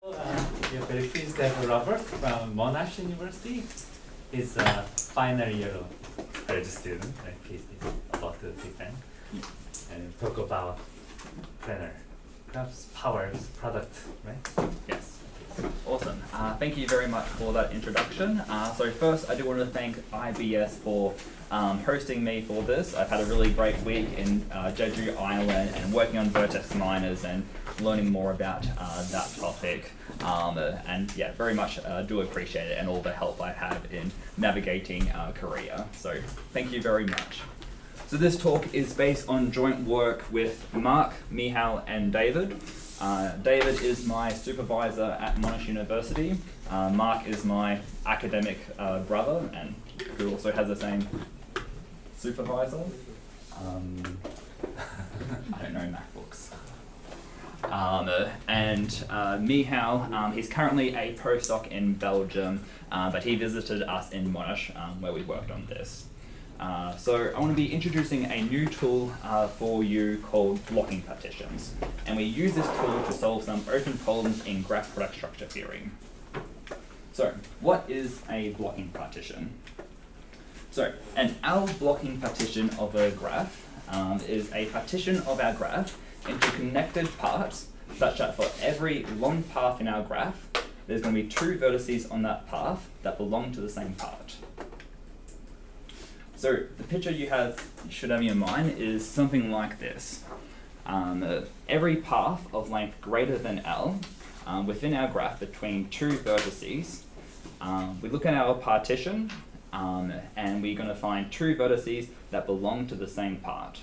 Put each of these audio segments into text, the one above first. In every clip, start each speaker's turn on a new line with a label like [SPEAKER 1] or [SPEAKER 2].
[SPEAKER 1] We are very pleased to have Robert from Monash University. He's a final year of graduate student, like PhD, about to defend and talk about Planar. Perhaps powers product, right?
[SPEAKER 2] Yes. Awesome. Thank you very much for that introduction. So first, I do want to thank IBS for hosting me for this. I've had a really great week in Jeju Island and working on vertex miners and learning more about that topic. And yeah, very much do appreciate it and all the help I have in navigating Korea. So thank you very much. So this talk is based on joint work with Mark, Michal, and David. David is my supervisor at Monash University. Mark is my academic brother and who also has the same supervisor. I don't know MacBooks. And Michal, he's currently a postdoc in Belgium, but he visited us in Monash where we worked on this. So I want to be introducing a new tool for you called blocking partitions. And we use this tool to solve some open problems in graph product structure theory. So what is a blocking partition? So an L blocking partition of a graph is a partition of our graph into connected parts such that for every long path in our graph, there's going to be two vertices on that path that belong to the same part. So the picture you should have in your mind is something like this. Every path of length greater than L within our graph between two vertices, we look at our partition and we're going to find two vertices that belong to the same part.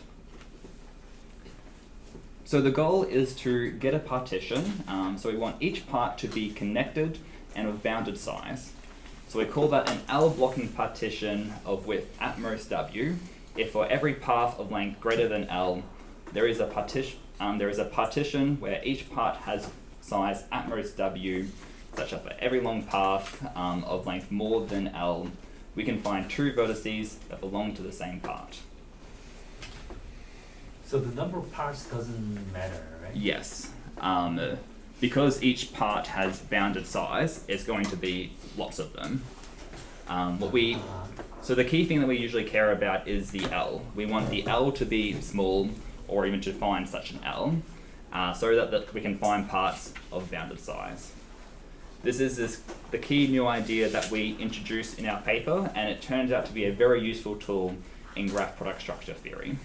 [SPEAKER 2] So the goal is to get a partition, so we want each part to be connected and of bounded size. So we call that an L blocking partition of width at most W if for every path of length greater than L there is a partition where each part has size at most W, such that for every long path of length more than L we can find two vertices that belong to the same part.
[SPEAKER 1] So the number of parts doesn't matter, right?
[SPEAKER 2] Yes. Because each part has bounded size, it's going to be lots of them. So the key thing that we usually care about is the L. We want the L to be small, or even to find such an L, so that we can find parts of bounded size. This is the key new idea that we introduced in our paper, and it turns out to be a very useful tool in graph product structure theory.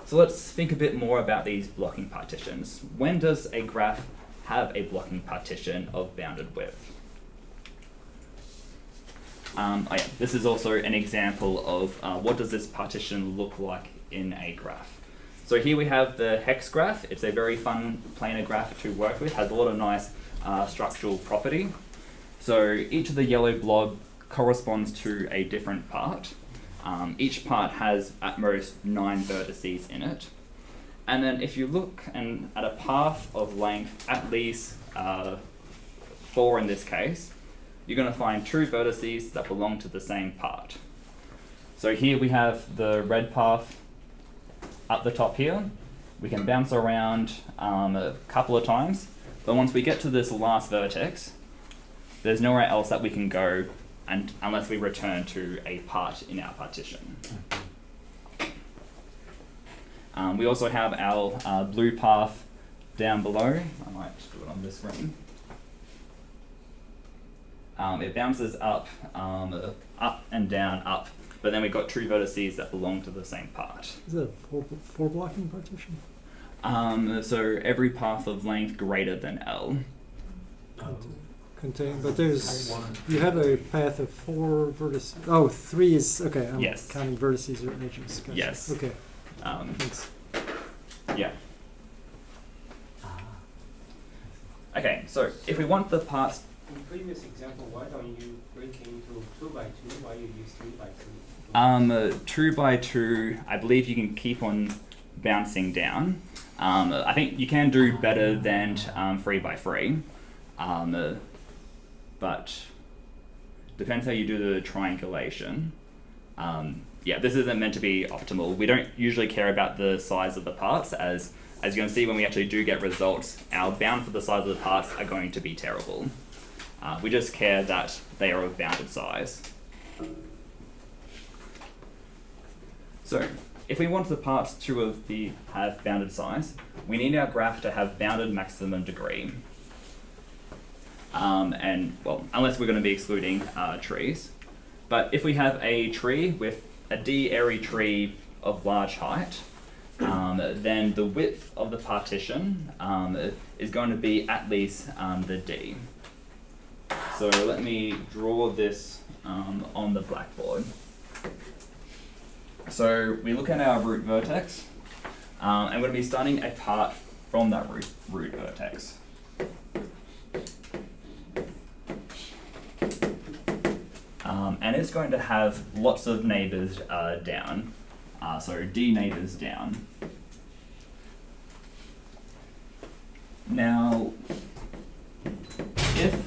[SPEAKER 2] So let's think a bit more about these blocking partitions. When does a graph have a blocking partition of bounded width? This is also an example of what does this partition look like in a graph. So here we have the hex graph. It's a very fun planar graph to work with, has a lot of nice structural property. So each of the yellow blob corresponds to a different part. Each part has at most 9 vertices in it. And then if you look at a path of length at least 4 in this case, you're going to find two vertices that belong to the same part. So here we have the red path up the top here. We can bounce around a couple of times, but once we get to this last vertex, there's nowhere else that we can go unless we return to a part in our partition. We also have our blue path down below. I might just do it on this screen. It bounces up, up and down, up, but then we've got two vertices that belong to the same part.
[SPEAKER 3] Is it a four blocking partition?
[SPEAKER 2] So every path of length greater than L.
[SPEAKER 3] But there's, you have a path of 4 vertices. Oh, 3 is, okay, I'm
[SPEAKER 2] Yes.
[SPEAKER 3] counting vertices or edges. Gotcha.
[SPEAKER 2] Yes.
[SPEAKER 3] Okay, thanks.
[SPEAKER 2] Yeah. Okay, so if we want the parts.
[SPEAKER 4] In the previous example, why don't you break it into 2 by 2? Why you use 3 by 2?
[SPEAKER 2] 2 by 2, I believe you can keep on bouncing down. I think you can do better than 3 by 3. But depends how you do the triangulation. Yeah, this isn't meant to be optimal. We don't usually care about the size of the parts, as as you can see when we actually do get results, our bound for the size of the parts are going to be terrible. We just care that they are of bounded size. So, if we want the parts to have bounded size, we need our graph to have bounded maximum degree. And, well, unless we're going to be excluding trees. But if we have a tree with a d-airy tree of large height, then the width of the partition is going to be at least the d. So let me draw this on the blackboard. So we look at our root vertex, and we're going to be starting a part from that root vertex. And it's going to have lots of neighbours down, so d neighbours down. Now, if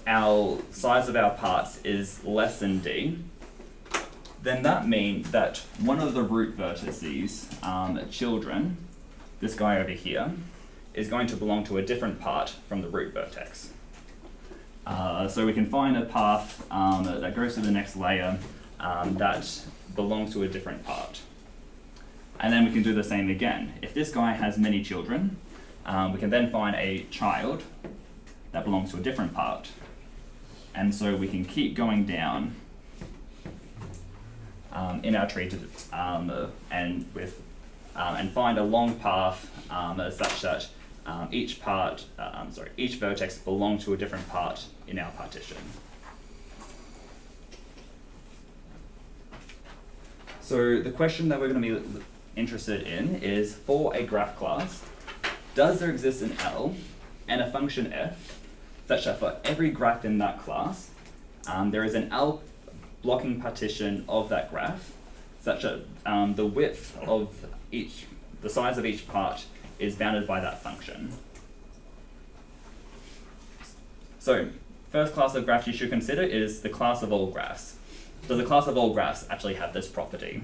[SPEAKER 2] our size of our parts is less than d, then that means that one of the root vertices, children, this guy over here, is going to belong to a different part from the root vertex. So we can find a path that goes to the next layer that belongs to a different part. And then we can do the same again. If this guy has many children, we can then find a child that belongs to a different part. And so we can keep going down in our tree and find a long path such that each vertex belongs to a different part in our partition. So the question that we're going to be interested in is, for a graph class, does there exist an L and a function f such that for every graph in that class, there is an L blocking partition of that graph such that the width of the size of each part is bounded by that function. So, first class of graphs you should consider is the class of all graphs. Does the class of all graphs actually have this property?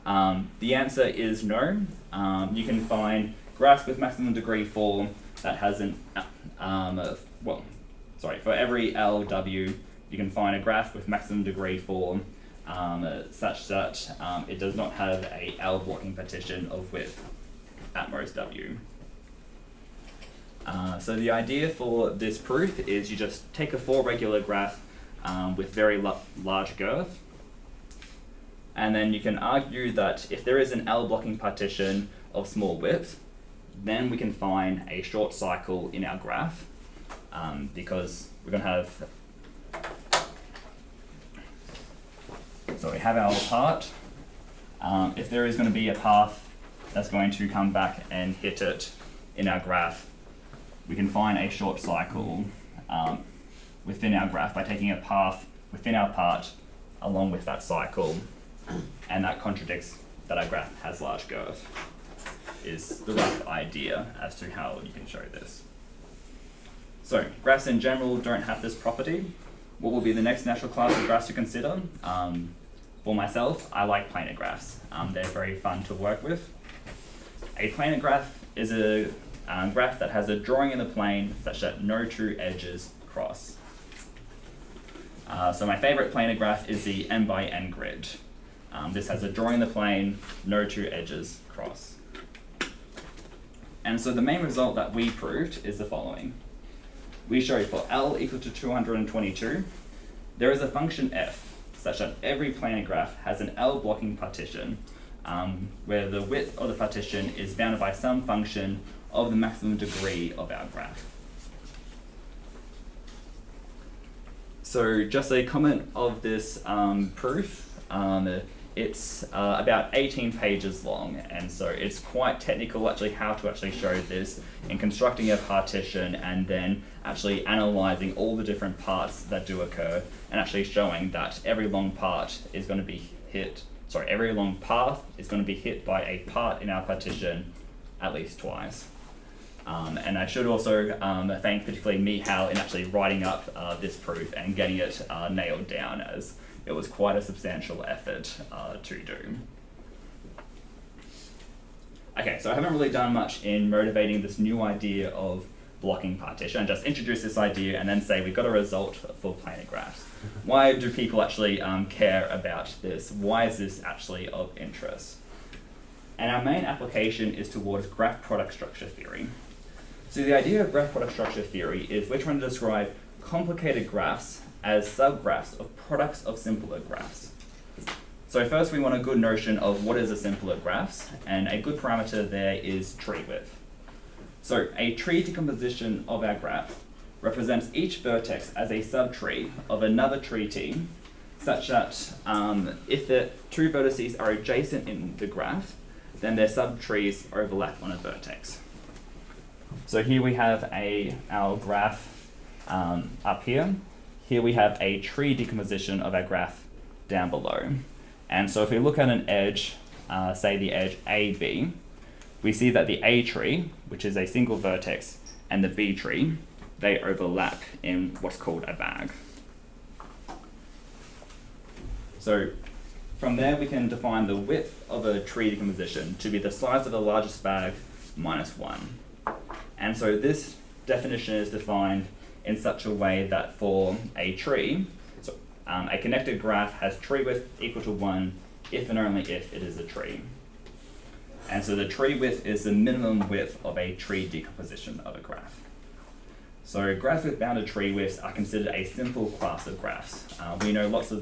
[SPEAKER 2] The answer is no. You can find graphs with maximum degree 4 that has for every LW, you can find a graph with maximum degree 4 such that it does not have a L blocking partition of width at most W. So the idea for this proof is you just take a 4 regular graph with very large girth, and then you can argue that if there is an L blocking partition of small width, then we can find a short cycle in our graph, because we're going to have, so we have our part. If there is going to be a path that's going to come back and hit it in our graph, we can find a short cycle within our graph by taking a path within our part along with that cycle, and that contradicts that our graph has large girth, is the rough idea as to how you can show this. So, graphs in general don't have this property. What will be the next natural class of graphs to consider? For myself, I like planar graphs. They're very fun to work with. A planar graph is a graph that has a drawing in the plane such that no two edges cross. So my favorite planar graph is the n by n grid. This has a drawing in the plane, no two edges cross. And so the main result that we proved is the following. We showed for L equal to 222, there is a function f such that every planar graph has an L blocking partition where the width of the partition is bounded by some function of the maximum degree of our graph. So just a comment of this proof, it's about 18 pages long, and so it's quite technical actually how to actually show this in constructing a partition and then actually analysing all the different parts that do occur and actually showing that every long path is going to be hit by a part in our partition at least twice. And I should also thank particularly Michal in actually writing up this proof and getting it nailed down, as it was quite a substantial effort to do. Okay, so I haven't really done much in motivating this new idea of blocking partition. I just introduce this idea and then say we've got a result for planar graphs. Why do people actually care about this? Why is this actually of interest? And our main application is towards graph product structure theory. So the idea of graph product structure theory is we're trying to describe complicated graphs as subgraphs of products of simpler graphs. So first we want a good notion of what is a simpler graph, and a good parameter there is tree width. So a tree decomposition of our graph represents each vertex as a subtree of another tree T, such that if the two vertices are adjacent in the graph, then their subtrees overlap on a vertex. So here we have our graph up here. Here we have a tree decomposition of our graph down below. And so if we look at an edge, say the edge AB, we see that the A tree, which is a single vertex, and the B tree, they overlap in what's called a bag. So from there we can define the width of a tree decomposition to be the size of the largest bag minus 1. And so this definition is defined in such a way that for a tree, a connected graph has tree width equal to 1 if and only if it is a tree. And so the tree width is the minimum width of a tree decomposition of a graph. So graphs with bounded tree widths are considered a simple class of graphs. We know lots of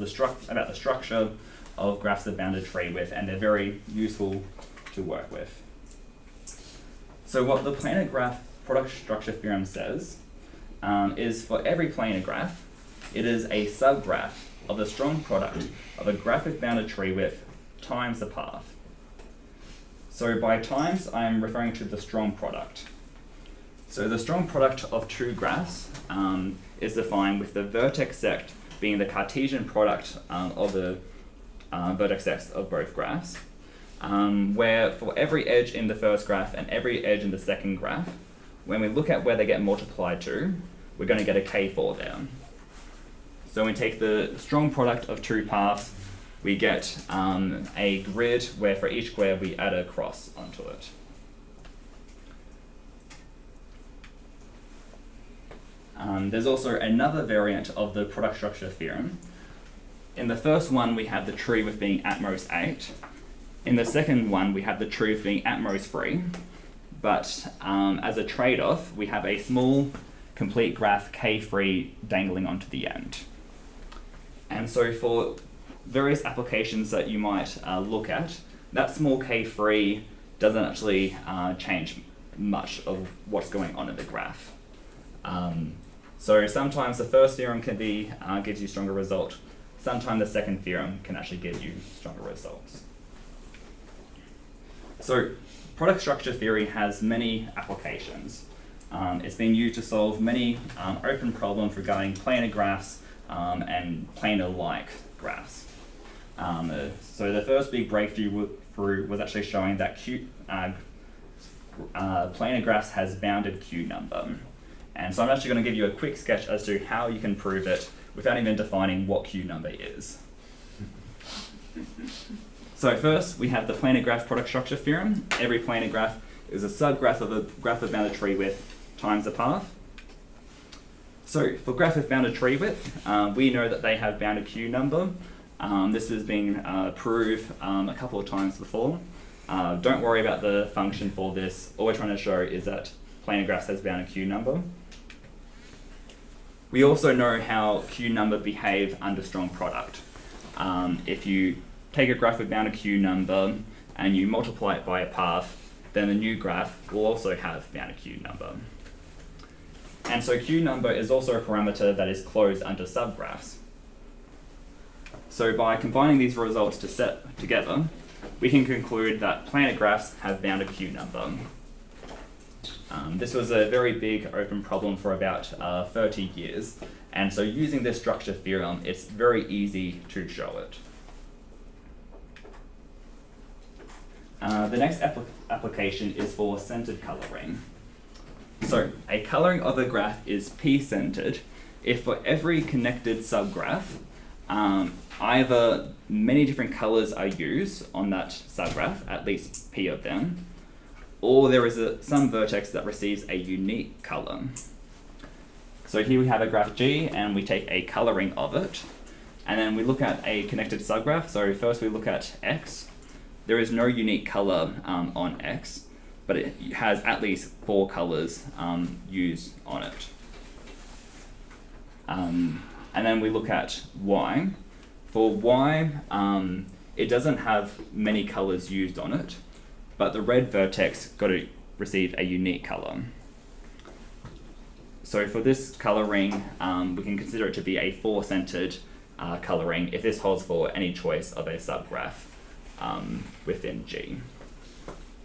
[SPEAKER 2] about the structure of graphs with bounded tree width, and they're very useful to work with. So what the planar graph product structure theorem says is for every planar graph, it is a subgraph of the strong product of a graph with bounded tree width times the path. So by times, I'm referring to the strong product. So the strong product of two graphs is defined with the vertex sect being the Cartesian product of the vertex sects of both graphs, where for every edge in the first graph and every edge in the second graph, when we look at where they get multiplied to, we're going to get a K4 there. So when we take the strong product of two paths, we get a grid where for each square we add a cross onto it. There's also another variant of the product structure theorem. In the first one, we have the tree width being at most 8. In the second one, we have the tree width being at most 3. But as a trade-off, we have a small complete graph K3 dangling onto the end. And so for various applications that you might look at, that small K3 doesn't actually change much of what's going on in the graph. So sometimes the first theorem can be gives you stronger result. Sometimes the second theorem can actually give you stronger results. So product structure theory has many applications. It's been used to solve many open problems regarding planar graphs and planar-like graphs. So the first big breakthrough was actually showing that planar graphs has bounded Q number. And so I'm actually going to give you a quick sketch as to how you can prove it without even defining what Q number is. So first, we have the planar graph product structure theorem. Every planar graph is a subgraph of a graph with bounded tree width times the path. So for graph with bounded tree width, we know that they have bounded Q number. This has been proved a couple of times before. Don't worry about the function for this. All we're trying to show is that planar graphs has bounded Q number. We also know how Q number behave under strong product. If you take a graph with bounded Q number and you multiply it by a path, then the new graph will also have bounded Q number. And so Q number is also a parameter that is closed under subgraphs. So by combining these results to set together, we can conclude that planar graphs have bounded Q number. This was a very big open problem for about 30 years, and so using this structure theorem, it's very easy to show it. The next application is for centered coloring. So a coloring of a graph is p-centered if for every connected subgraph, either many different colors are used on that subgraph, at least p of them, or there is some vertex that receives a unique color. So here we have a graph G, and we take a coloring of it, and then we look at a connected subgraph. So first we look at X. There is no unique color on X, but it has at least 4 colors used on it. And then we look at Y. For Y, it doesn't have many colors used on it, but the red vertex got to receive a unique color. So for this coloring, we can consider it to be a 4-centered coloring if this holds for any choice of a subgraph within G.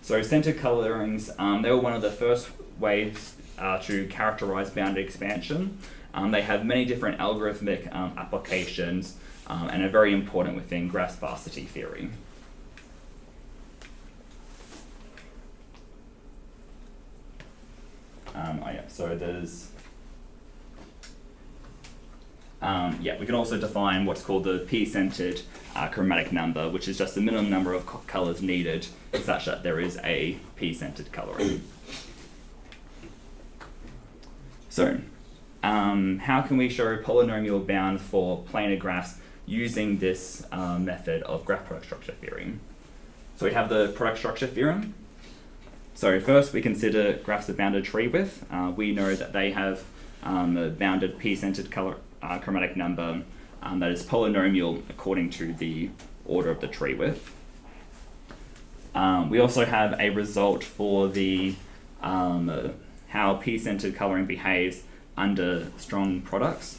[SPEAKER 2] So centered colorings, they were one of the first ways to characterize bounded expansion. They have many different algorithmic applications and are very important within graph sparsity theory. So there's, we can also define what's called the p-centered chromatic number, which is just the minimum number of colors needed such that there is a p-centered coloring. So, how can we show polynomial bounds for planar graphs using this method of graph product structure theory? So we have the product structure theorem. So first we consider graphs of bounded tree width. We know that they have a bounded p-centered chromatic number that is polynomial according to the order of the tree width. We also have a result for the how p-centered coloring behaves under strong products.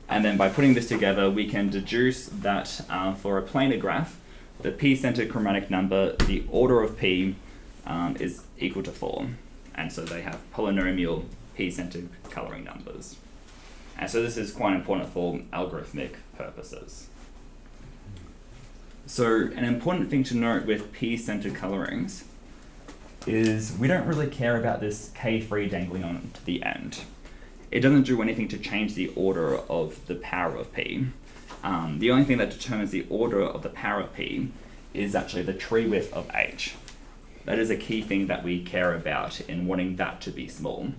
[SPEAKER 2] And then by putting this together, we can deduce that for a planar graph, the p-centered chromatic number, the order of p is equal to 4. And so they have polynomial p-centered coloring numbers. And so this is quite important for algorithmic purposes. So an important thing to note with p-centered colorings is we don't really care about this k3 dangling on to the end. It doesn't do anything to change the order of the power of p. The only thing that determines the order of the power of p is actually the tree width of h. That is a key thing that we care about in wanting that to be small.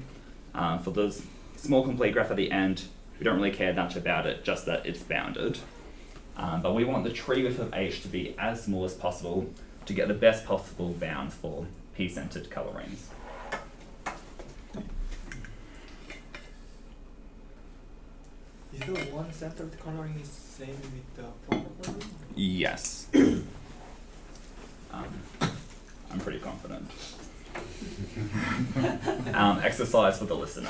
[SPEAKER 2] For the small complete graph at the end, we don't really care much about it, just that it's bounded. But we want the tree width of h to be as small as possible to get the best possible bounds for p-centered colorings.
[SPEAKER 5] Is the one-centered coloring is same with the proper coloring?
[SPEAKER 2] Yes. I'm pretty confident. Exercise for the listener.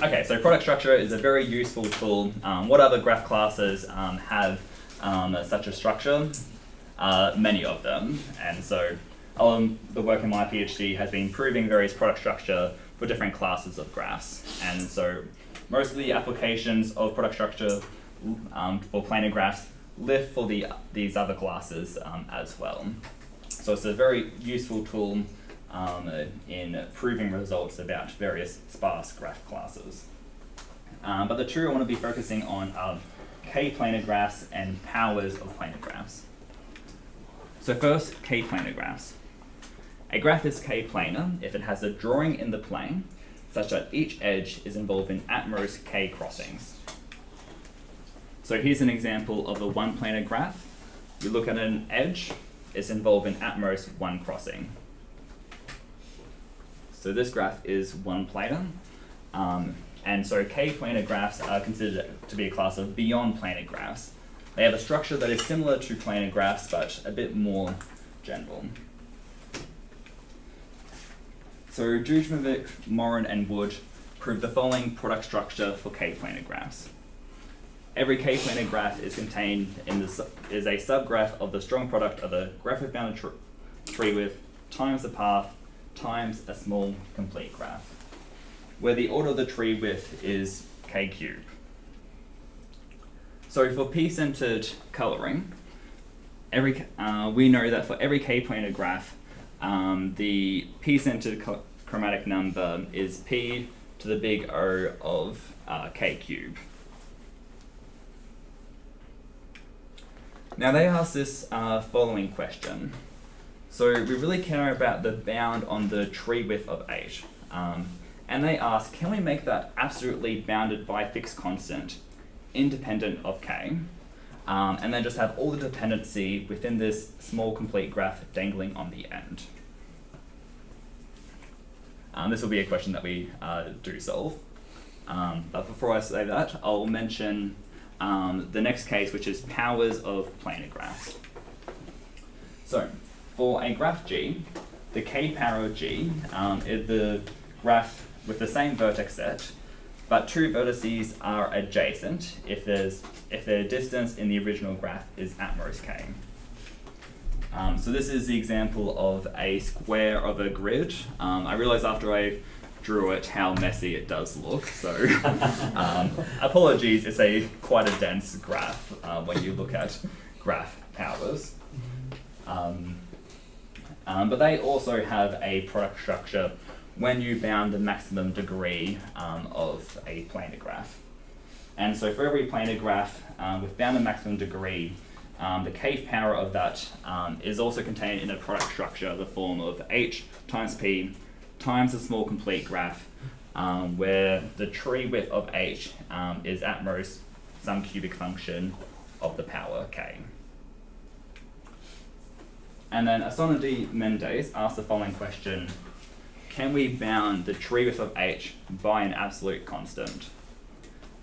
[SPEAKER 2] Okay, so product structure is a very useful tool. What other graph classes have such a structure? Many of them. And so the work in my PhD has been proving various product structure for different classes of graphs. And so most of the applications of product structure for planar graphs live for these other classes as well. So it's a very useful tool in proving results about various sparse graph classes. But the two I want to be focusing on are k-planar graphs and powers of planar graphs. So first, k-planar graphs. A graph is k-planar if it has a drawing in the plane such that each edge is involved in at most k crossings. So here's an example of a one-planar graph. You look at an edge, it's involved in at most 1 crossing. So this graph is one-planar. And so k-planar graphs are considered to be a class of beyond planar graphs. They have a structure that is similar to planar graphs, but a bit more general. So Dujmović, Morin and Wood proved the following product structure for k-planar graphs. Every k-planar graph is contained in is a subgraph of the strong product of the graph with bounded tree width times the path times a small complete graph, where the order of the tree width is k cubed. So for p-centered coloring, we know that for every k-planar graph, the p-centered chromatic number is p to the big O of k cubed. Now they ask this following question. So we really care about the bound on the tree width of H. And they ask, can we make that absolutely bounded by a fixed constant, independent of K? And then just have all the dependency within this small complete graph dangling on the end. This will be a question that we do solve. But before I say that, I'll mention the next case, which is powers of planar graphs. So, for a graph G, the k power of G is the graph with the same vertex set, but two vertices are adjacent if their distance in the original graph is at most k. So this is the example of a square of a grid. I realized after I drew it how messy it does look, so apologies, it's quite a dense graph when you look at graph powers. But they also have a product structure when you bound the maximum degree of a planar graph. And so for every planar graph with bounded maximum degree, the k power of that is also contained in a product structure, the form of h times p times the small complete graph, where the tree width of h is at most some cubic function of the power k. And then Ossona de Mendez asked the following question: can we bound the tree width of h by an absolute constant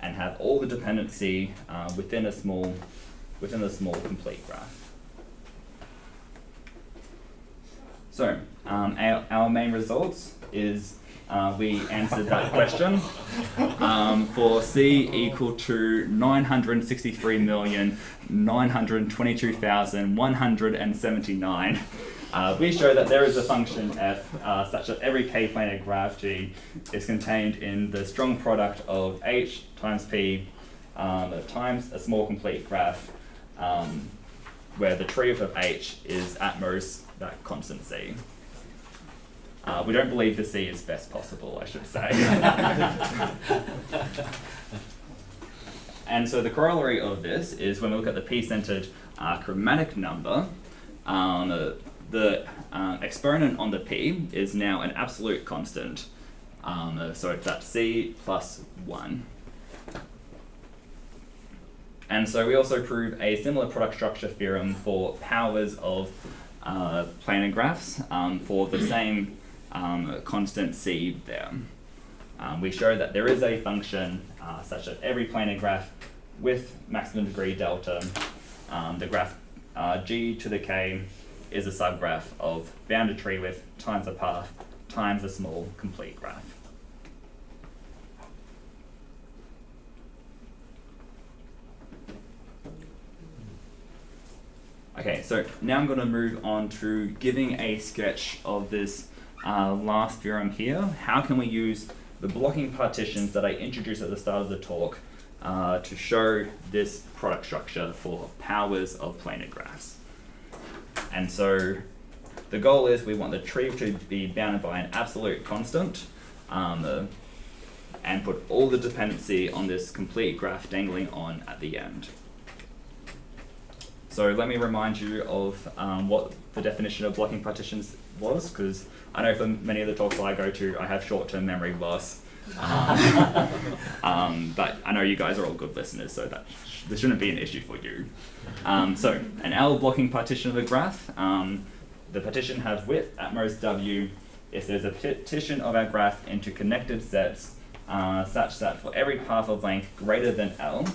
[SPEAKER 2] and have all the dependency within the small complete graph? So our main results is we answered that question for C equal to 963,922,179. We show that there is a function f such that every k-planar graph G is contained in the strong product of h times p times a small complete graph, where the tree of h is at most that constant c. We don't believe the c is best possible, I should say. And so the corollary of this is when we look at the p-centered chromatic number, the exponent on the p is now an absolute constant. So it's at c plus 1. And so we also prove a similar product structure theorem for powers of planar graphs for the same constant c there. We show that there is a function such that every planar graph with maximum degree delta, the graph g to the k is a subgraph of bounded tree width times the path times the small complete graph. Okay, so now I'm going to move on to giving a sketch of this last theorem here. How can we use the blocking partitions that I introduced at the start of the talk to show this product structure for powers of planar graphs? And so the goal is we want the tree to be bounded by an absolute constant and put all the dependency on this complete graph dangling on at the end. So let me remind you of what the definition of blocking partitions was, because I know for many of the talks I go to, I have short-term memory loss. But I know you guys are all good listeners, so that this shouldn't be an issue for you. So an L blocking partition of a graph, the partition has width at most W if there's a partition of our graph into connected sets such that for every path of length greater than L,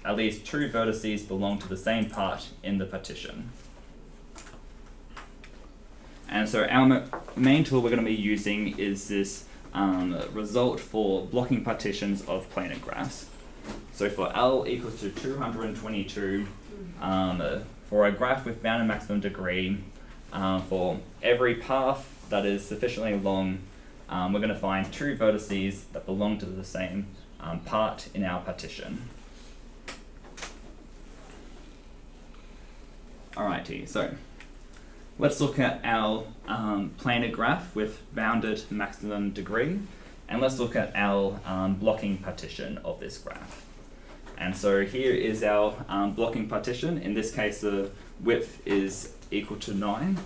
[SPEAKER 2] at least two vertices belong to the same part in the partition. And so our main tool we're going to be using is this result for blocking partitions of planar graphs. So for L equals to 222, for a graph with bounded maximum degree, for every path that is sufficiently long, we're going to find two vertices that belong to the same part in our partition. Alrighty, so let's look at our planar graph with bounded maximum degree, and let's look at our blocking partition of this graph. And so here is our blocking partition. In this case, the width is equal to 9.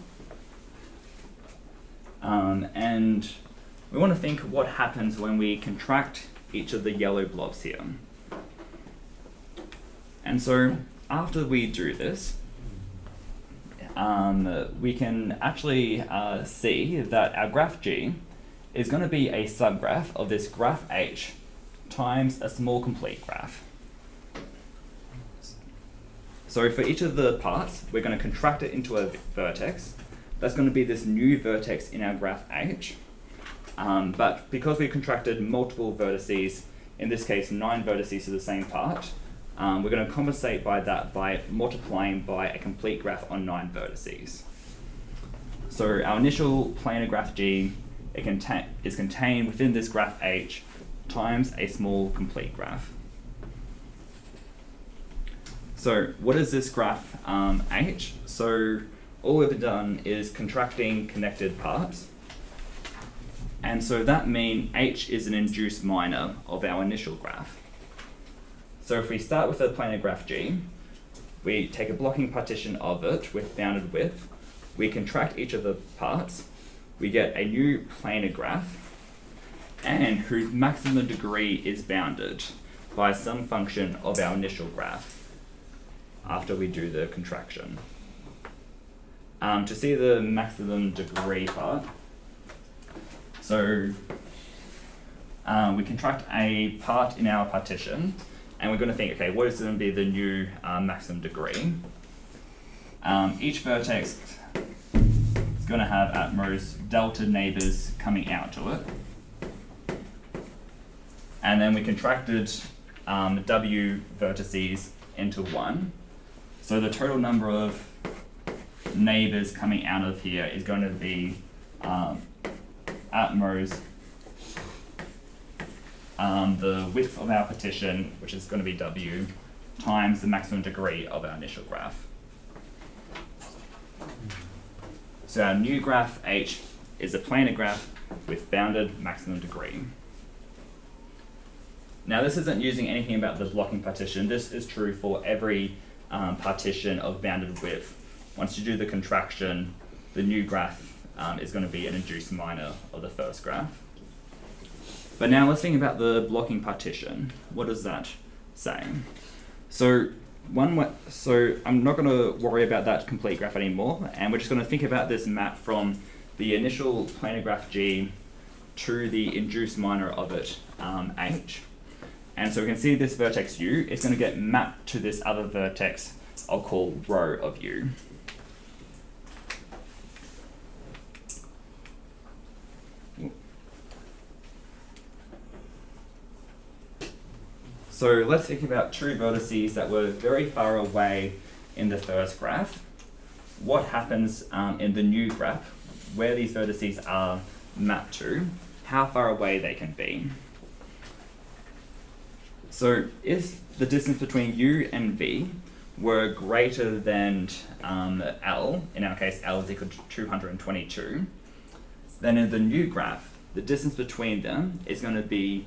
[SPEAKER 2] And we want to think what happens when we contract each of the yellow blobs here. And so after we do this, we can actually see that our graph G is going to be a subgraph of this graph H times a small complete graph. So for each of the parts, we're going to contract it into a vertex. That's going to be this new vertex in our graph H. But because we contracted multiple vertices, in this case 9 vertices to the same part, we're going to compensate by that by multiplying by a complete graph on 9 vertices. So our initial planar graph G is contained within this graph H times a small complete graph. So what is this graph H? So all we've done is contracting connected parts. And so that means H is an induced minor of our initial graph. So if we start with a planar graph G, we take a blocking partition of it with bounded width, we contract each of the parts, we get a new planar graph, and whose maximum degree is bounded by some function of our initial graph after we do the contraction. To see the maximum degree part, so we contract a part in our partition, and we're going to think, okay, what is going to be the new maximum degree? Each vertex is going to have at most delta neighbors coming out to it. And then we contracted W vertices into 1. So the total number of neighbors coming out of here is going to be at most the width of our partition, which is going to be W, times the maximum degree of our initial graph. So our new graph H is a planar graph with bounded maximum degree. Now this isn't using anything about the blocking partition. This is true for every partition of bounded width. Once you do the contraction, the new graph is going to be an induced minor of the first graph. But now let's think about the blocking partition. What does that say? So I'm not going to worry about that complete graph anymore, and we're just going to think about this map from the initial planar graph G to the induced minor of it, H. And so we can see this vertex U is going to get mapped to this other vertex I'll call rho of U. So let's think about two vertices that were very far away in the first graph. What happens in the new graph, where these vertices are mapped to, how far away they can be. So if the distance between U and V were greater than L, in our case L is equal to 222, then in the new graph, the distance between them is going to be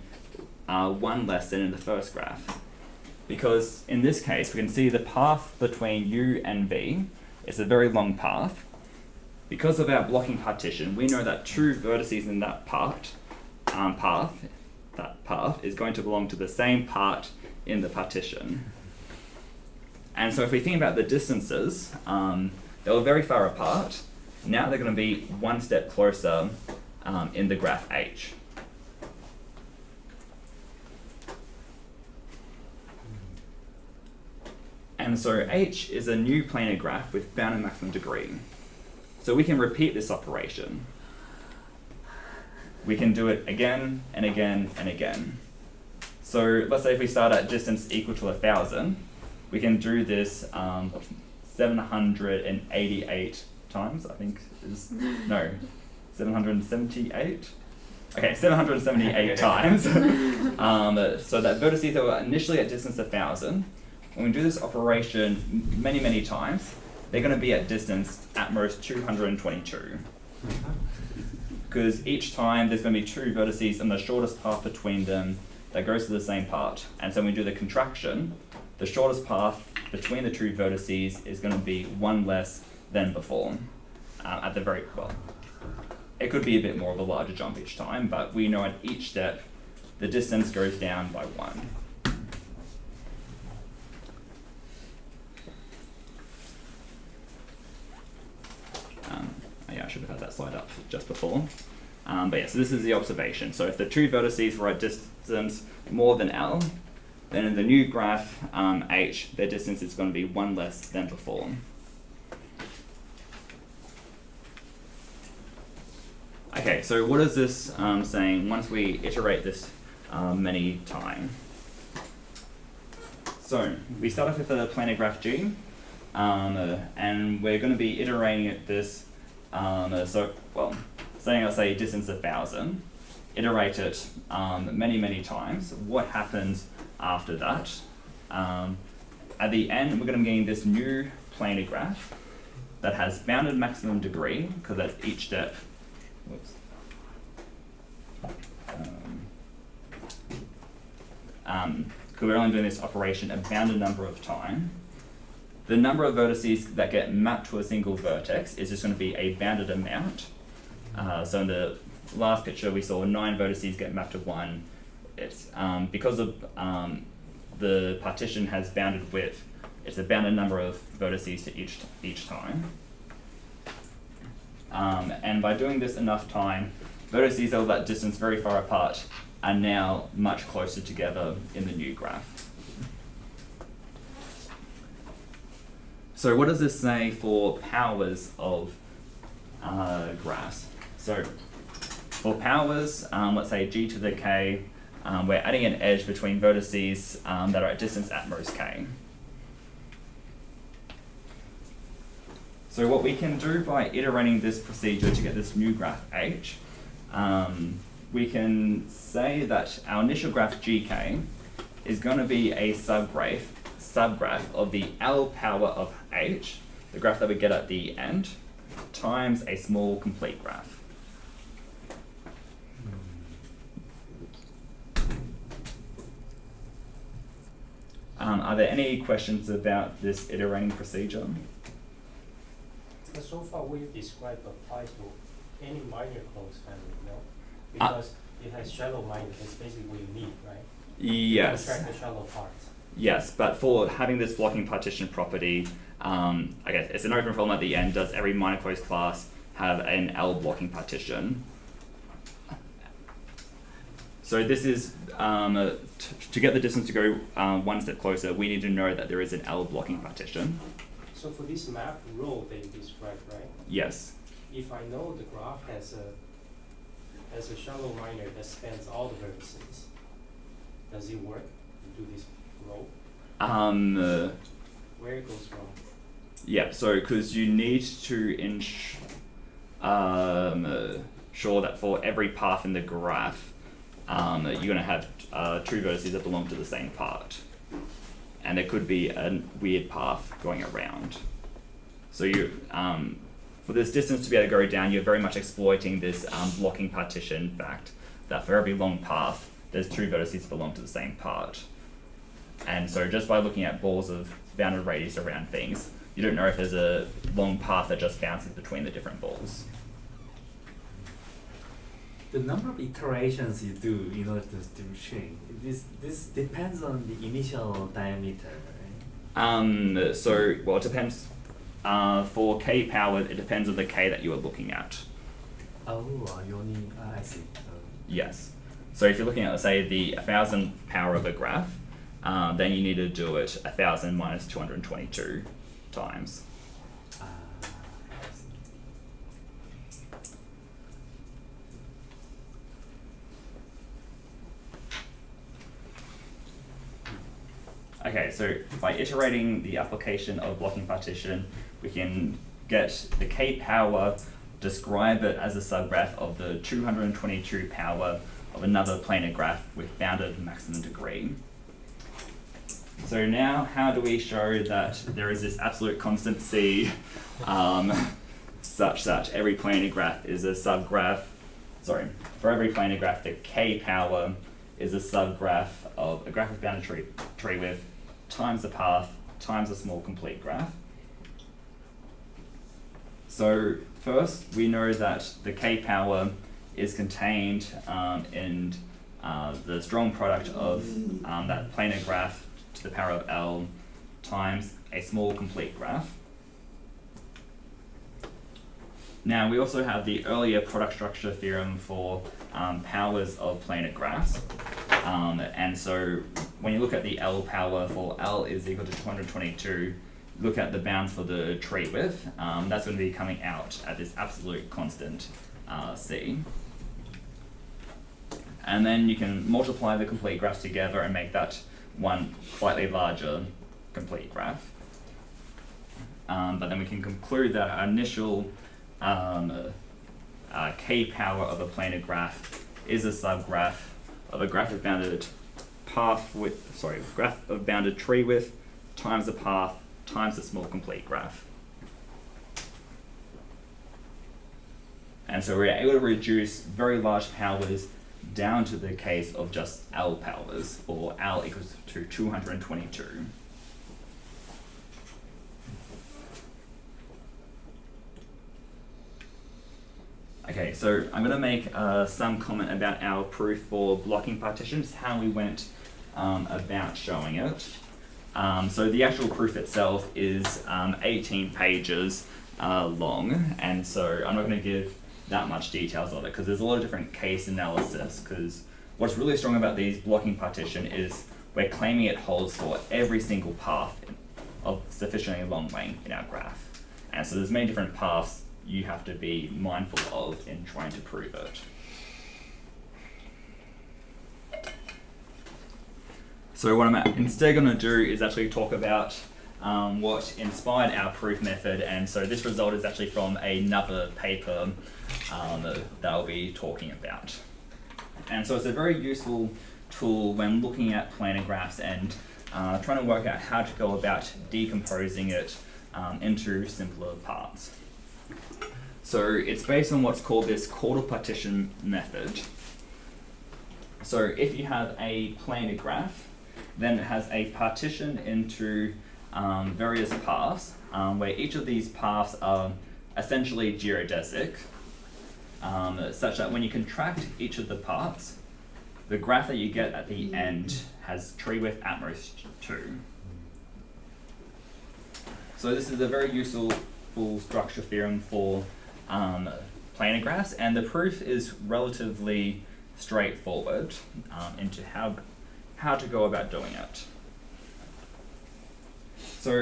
[SPEAKER 2] 1 less than in the first graph. Because in this case, we can see the path between U and V is a very long path. Because of our blocking partition, we know that two vertices in that path is going to belong to the same part in the partition. And so if we think about the distances, they were very far apart. Now they're going to be one step closer in the graph H. And so H is a new planar graph with bounded maximum degree. So we can repeat this operation. We can do it again and again and again. So let's say if we start at distance equal to 1,000, we can do this 788 times, I think is, no, 778? Okay, 778 times. So that vertices that were initially at distance 1,000, when we do this operation many, many times, they're going to be at distance at most 222. Because each time there's going to be two vertices and the shortest path between them that goes to the same part. And so when we do the contraction, the shortest path between the two vertices is going to be one less than before. At the very, well, it could be a bit more of a larger jump each time, but we know at each step, the distance goes down by 1. Yeah, I should have had that slide up just before. But yeah, so this is the observation. So if the two vertices were at distance more than L, then in the new graph, H, their distance is going to be 1 less than before. Okay, so what is this saying once we iterate this many times? So we start off with a planar graph G, and we're going to be iterating at this. Saying I'll say distance 1,000, iterate it many times. What happens after that? At the end, we're going to be getting this new planar graph that has bounded maximum degree, because at each step, whoops. Because we're only doing this operation a bounded number of times. The number of vertices that get mapped to a single vertex is just going to be a bounded amount. So in the last picture we saw 9 vertices get mapped to 1. It's because of the partition has bounded width, it's a bounded number of vertices to each time. And by doing this enough time, vertices of that distance very far apart are now much closer together in the new graph. So what does this say for powers of graphs? So for powers, let's say g to the k, we're adding an edge between vertices that are at distance at most k. So what we can do by iterating this procedure to get this new graph h, we can say that our initial graph gk is going to be a subgraph of the L power of h, the graph that we get at the end, times a small complete graph. Are there any questions about this iterating procedure?
[SPEAKER 4] So far, we've described applies to any minor closed family, no? Because it has shallow minor, that's basically what you need, right?
[SPEAKER 2] Yes.
[SPEAKER 4] Contract the shallow parts.
[SPEAKER 2] Yes, but for having this blocking partition property, I guess it's an open problem at the end. Does every minor closed class have an L blocking partition? So this is, to get the distance to go one step closer, we need to know that there is an L blocking partition.
[SPEAKER 4] So for this map rule that you described, right?
[SPEAKER 2] Yes.
[SPEAKER 4] If I know the graph has a shallow minor that spans all the vertices, does it work to do this rule? Where it goes wrong?
[SPEAKER 2] Yeah, so because you need to ensure that for every path in the graph, you're going to have 2 vertices that belong to the same part. And there could be a weird path going around. So you, for this distance to be able to go down, you're very much exploiting this blocking partition fact that for every long path, there's 2 vertices that belong to the same part. And so just by looking at balls of bounded radius around things, you don't know if there's a long path that just bounces between the different balls.
[SPEAKER 1] The number of iterations you do in order to shrink, this depends on the initial diameter, right?
[SPEAKER 2] So, well, it depends. For k power, it depends on the k that you are looking at.
[SPEAKER 1] Oh, you only, I see.
[SPEAKER 2] Yes. So if you're looking at, let's say, the 1,000 power of a graph, then you need to do it 1,000 minus 222 times.
[SPEAKER 1] I see.
[SPEAKER 2] Okay, so by iterating the application of blocking partition, we can get the k power, describe it as a subgraph of the 222 power of another planar graph with bounded maximum degree. So now, how do we show that there is this absolute constant C such that every planar graph is a subgraph? Sorry, for every planar graph, the k power is a subgraph of a graph of bounded tree width times the path times a small complete graph. So first, we know that the k power is contained in the strong product of that planar graph to the power of L times a small complete graph. Now we also have the earlier product structure theorem for powers of planar graphs. And so when you look at the L power for L is equal to 222, look at the bounds for the tree width, that's going to be coming out at this absolute constant C. And then you can multiply the complete graphs together and make that one slightly larger complete graph. But then we can conclude that our initial k power of a planar graph is a subgraph of a graph of bounded graph of bounded tree width times the path times the small complete graph. And so we're able to reduce very large powers down to the case of just L powers, or L equals to 222. Okay, so I'm going to make some comment about our proof for blocking partitions, how we went about showing it. So the actual proof itself is 18 pages long, and so I'm not going to give that much details of it because there's a lot of different case analysis, because what's really strong about these blocking partition is we're claiming it holds for every single path of sufficiently long length in our graph. And so there's many different paths you have to be mindful of in trying to prove it. So what I'm instead going to do is actually talk about what inspired our proof method, and so this result is actually from another paper that I'll be talking about. And so it's a very useful tool when looking at planar graphs and trying to work out how to go about decomposing it into simpler parts. So it's based on what's called this quarter partition method. So if you have a planar graph, then it has a partition into various paths, where each of these paths are essentially geodesic, such that when you contract each of the parts, the graph that you get at the end has tree width at most 2. So this is a very useful structure theorem for planar graphs, and the proof is relatively straightforward into how to go about doing it. So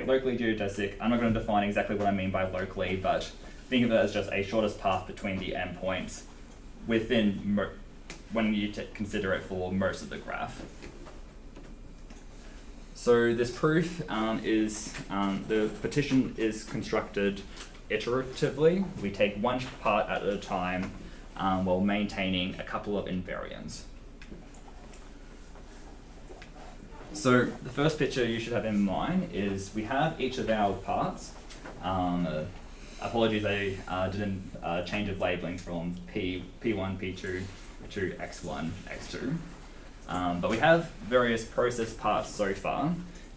[SPEAKER 2] locally geodesic, I'm not going to define exactly what I mean by locally, but think of it as just a shortest path between the endpoints within when you consider it for most of the graph. So this proof is, the partition is constructed iteratively. We take one part at a time while maintaining a couple of invariants. So the first picture you should have in mind is we have each of our parts. Apologies, I didn't change of labeling from P1, P2 to X1, X2. But we have various process parts so far,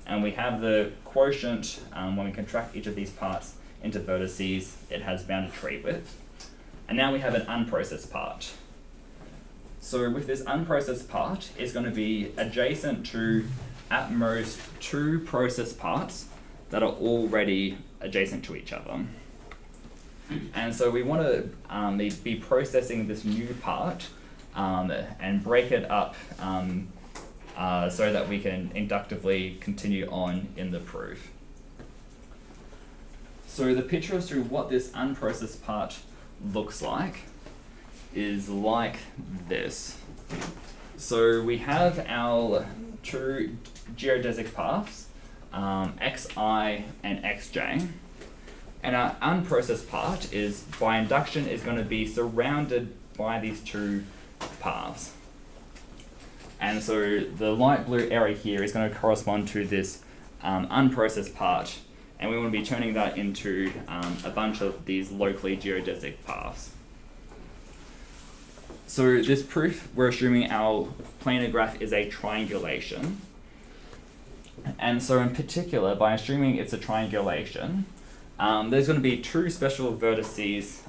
[SPEAKER 2] and we have the quotient when we contract each of these parts into vertices, it has bounded tree width. And now we have an unprocessed part. So with this unprocessed part, it's going to be adjacent to at most 2 processed parts that are already adjacent to each other. And so we want to be processing this new part and break it up so that we can inductively continue on in the proof. So the picture as to what this unprocessed part looks like is like this. So we have our 2 geodesic paths, xi and xj, and our unprocessed part is, by induction, is going to be surrounded by these 2 paths. And so the light blue area here is going to correspond to this unprocessed part, and we want to be turning that into a bunch of these locally geodesic paths. So this proof, we're assuming our planar graph is a triangulation. And so in particular, by assuming it's a triangulation, there's going to be two special vertices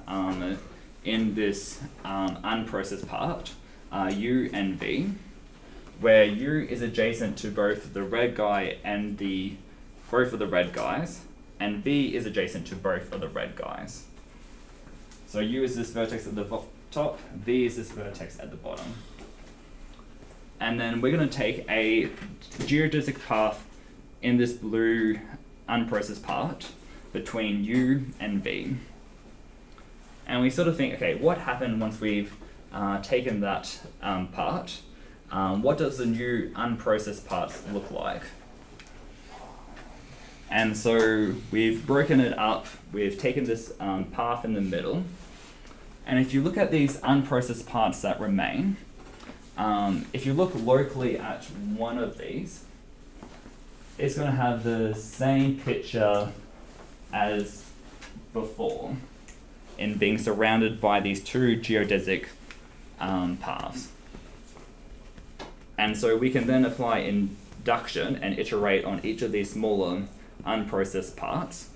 [SPEAKER 2] in this unprocessed part, U and V, where U is adjacent to both the red guy and both of the red guys, and V is adjacent to both of the red guys. So U is this vertex at the top, V is this vertex at the bottom. And then we're going to take a geodesic path in this blue unprocessed part between U and V. And we sort of think, okay, what happened once we've taken that part? What does the new unprocessed parts look like? And so we've broken it up, we've taken this path in the middle, and if you look at these unprocessed parts that remain, if you look locally at one of these, it's going to have the same picture as before in being surrounded by these two geodesic paths. And so we can then apply induction and iterate on each of these smaller unprocessed parts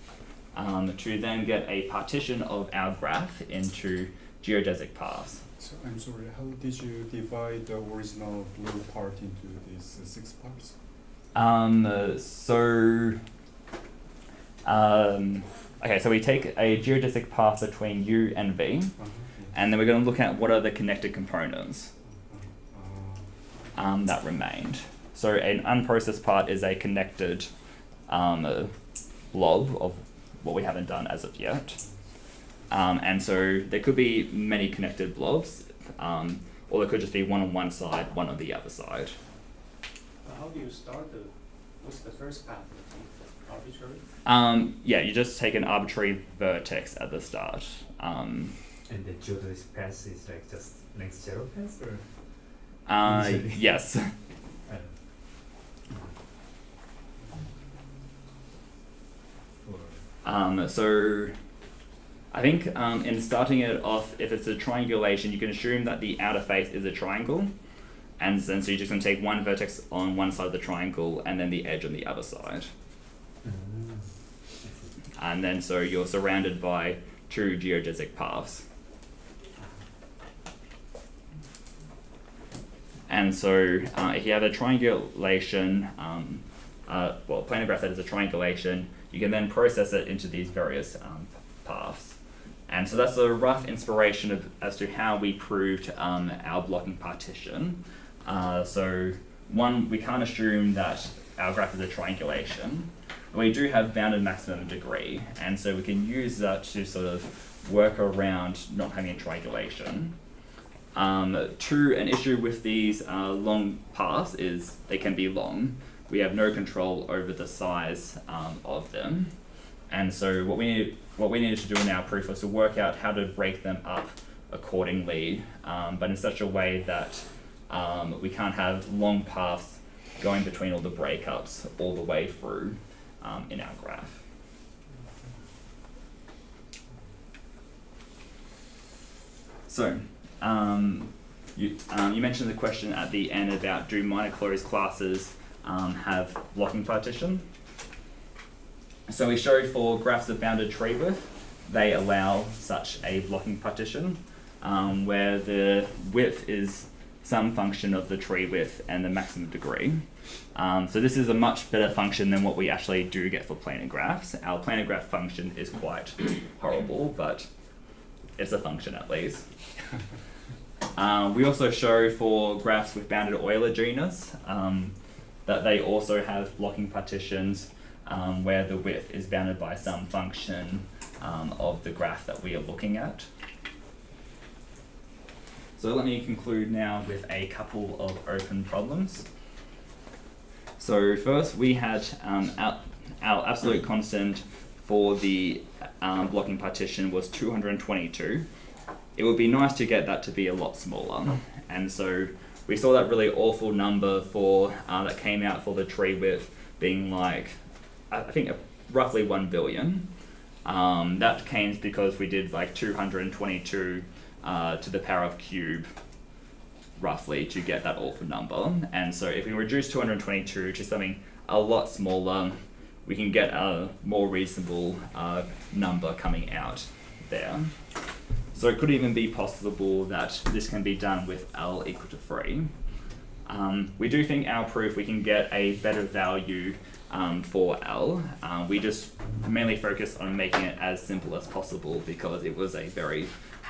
[SPEAKER 2] to then get a partition of our graph into geodesic paths.
[SPEAKER 6] So I'm sorry, how did you divide the original blue part into these 6 parts?
[SPEAKER 2] Okay, so we take a geodesic path between U and V, and then we're going to look at what are the connected components that remained. So an unprocessed part is a connected blob of what we haven't done as of yet. And so there could be many connected blobs, or there could just be one on one side, one on the other side.
[SPEAKER 4] How do you start what's the first path? Arbitrary?
[SPEAKER 2] Yeah, you just take an arbitrary vertex at the start.
[SPEAKER 1] And the geodesic path is like just length 0 path, or?
[SPEAKER 2] Yes. So I think in starting it off, if it's a triangulation, you can assume that the outer face is a triangle, and then so you're just going to take one vertex on one side of the triangle and then the edge on the other side. And then so you're surrounded by two geodesic paths. And so if you have a triangulation, planar graph that is a triangulation, you can then process it into these various paths. And so that's a rough inspiration as to how we proved our blocking partition. So one, we can't assume that our graph is a triangulation. We do have bounded maximum degree, and so we can use that to sort of work around not having a triangulation. Two, an issue with these long paths is they can be long. We have no control over the size of them, and so what we needed to do in our proof was to work out how to break them up accordingly, but in such a way that we can't have long paths going between all the breakups all the way through in our graph. So, you mentioned the question at the end about do minor closed classes have blocking partition? So we showed for graphs of bounded tree width, they allow such a blocking partition where the width is some function of the tree width and the maximum degree. So this is a much better function than what we actually do get for planar graphs. Our planar graph function is quite horrible, but it's a function at least. We also show for graphs with bounded Euler genus that they also have blocking partitions where the width is bounded by some function of the graph that we are looking at. So let me conclude now with a couple of open problems. So first we had our absolute constant for the blocking partition was 222. It would be nice to get that to be a lot smaller. And so we saw that really awful number for that came out for the tree width being like, I think roughly 1 billion. That came because we did like 222 to the power of cube roughly to get that alpha number. And so if we reduce 222 to something a lot smaller, we can get a more reasonable number coming out there. So it could even be possible that this can be done with L equal to 3. We do think our proof we can get a better value for L. We just mainly focus on making it as simple as possible because it was a very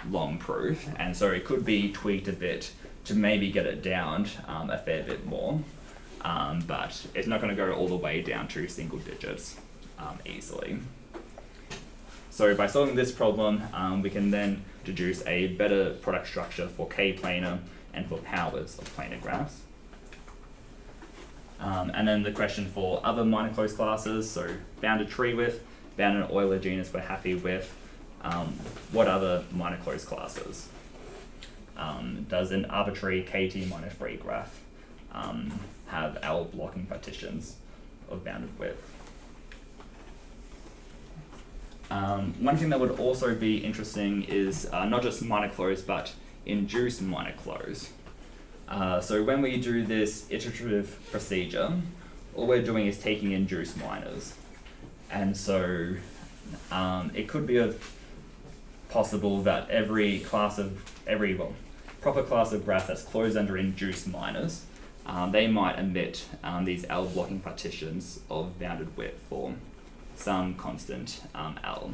[SPEAKER 2] long proof, and so it could be tweaked a bit to maybe get it down a fair bit more, but it's not going to go all the way down to single digits easily. So by solving this problem, we can then deduce a better product structure for k-planar and for powers of planar graphs. And then the question for other minor closed classes, so bounded tree width, bounded Euler genus we're happy with. What other minor closed classes? Does an arbitrary KT minor 3 graph have L blocking partitions of bounded width? One thing that would also be interesting is not just minor closed, but induced minor closed. So when we do this iterative procedure, all we're doing is taking induced minors. And so it could be possible that proper class of graph that's closed under induced minors, they might emit these L blocking partitions of bounded width for some constant L.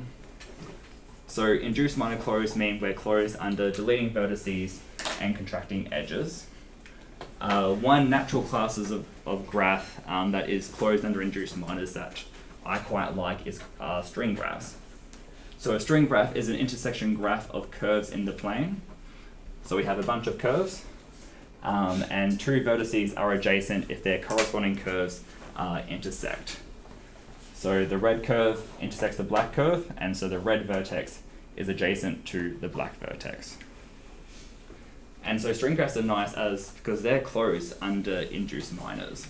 [SPEAKER 2] So induced minor closed mean we're closed under deleting vertices and contracting edges. One natural classes of graph that is closed under induced minors that I quite like is string graphs. So a string graph is an intersection graph of curves in the plane. So we have a bunch of curves, and two vertices are adjacent if their corresponding curves intersect. So the red curve intersects the black curve, and so the red vertex is adjacent to the black vertex. And so string graphs are nice because they're closed under induced minors.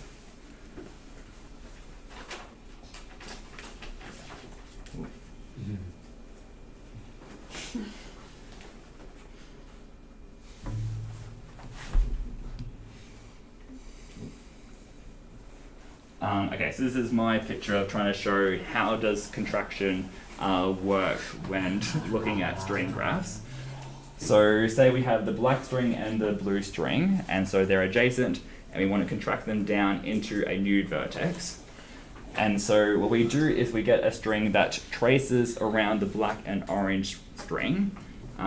[SPEAKER 2] Okay, so this is my picture of trying to show how does contraction work when looking at string graphs. So say we have the black string and the blue string, and so they're adjacent, and we want to contract them down into a new vertex. And so what we do is we get a string that traces around the black and orange string.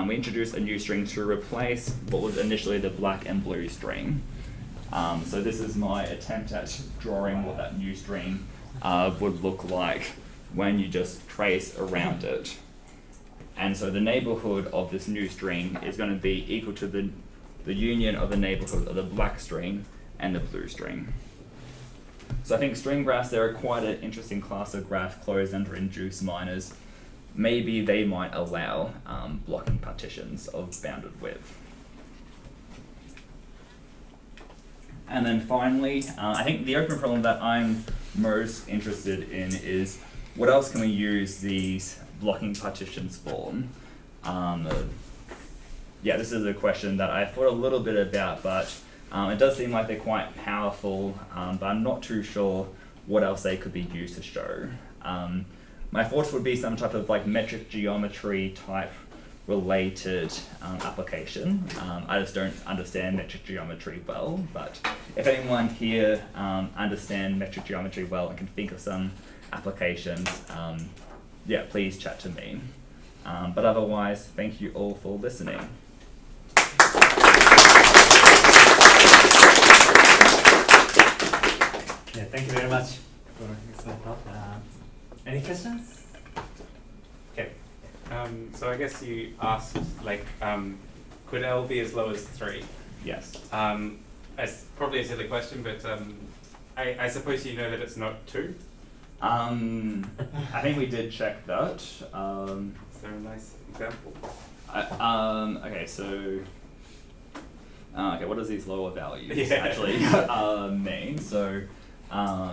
[SPEAKER 2] We introduce a new string to replace what was initially the black and blue string. So this is my attempt at drawing what that new string would look like when you just trace around it. And so the neighborhood of this new string is going to be equal to the union of the neighborhood of the black string and the blue string. So I think string graphs, they're quite an interesting class of graph closed under induced minors. Maybe they might allow blocking partitions of bounded width. And then finally, I think the open problem that I'm most interested in is what else can we use these blocking partitions for? Yeah, this is a question that I thought a little bit about, but it does seem like they're quite powerful, but I'm not too sure what else they could be used to show. My thoughts would be some type of like metric geometry type related application. I just don't understand metric geometry well, but if anyone here understands metric geometry well and can think of some applications, yeah, please chat to me. But otherwise, thank you all for listening.
[SPEAKER 1] Yeah, thank you very much for this talk. Any questions? Okay.
[SPEAKER 7] So I guess you asked, like, could L be as low as 3?
[SPEAKER 2] Yes.
[SPEAKER 7] It's probably a silly question, but I suppose you know that it's not 2?
[SPEAKER 2] I think we did check that.
[SPEAKER 7] Is there a nice example?
[SPEAKER 2] Okay, so okay, what does these lower values
[SPEAKER 7] Yeah.
[SPEAKER 2] actually mean? So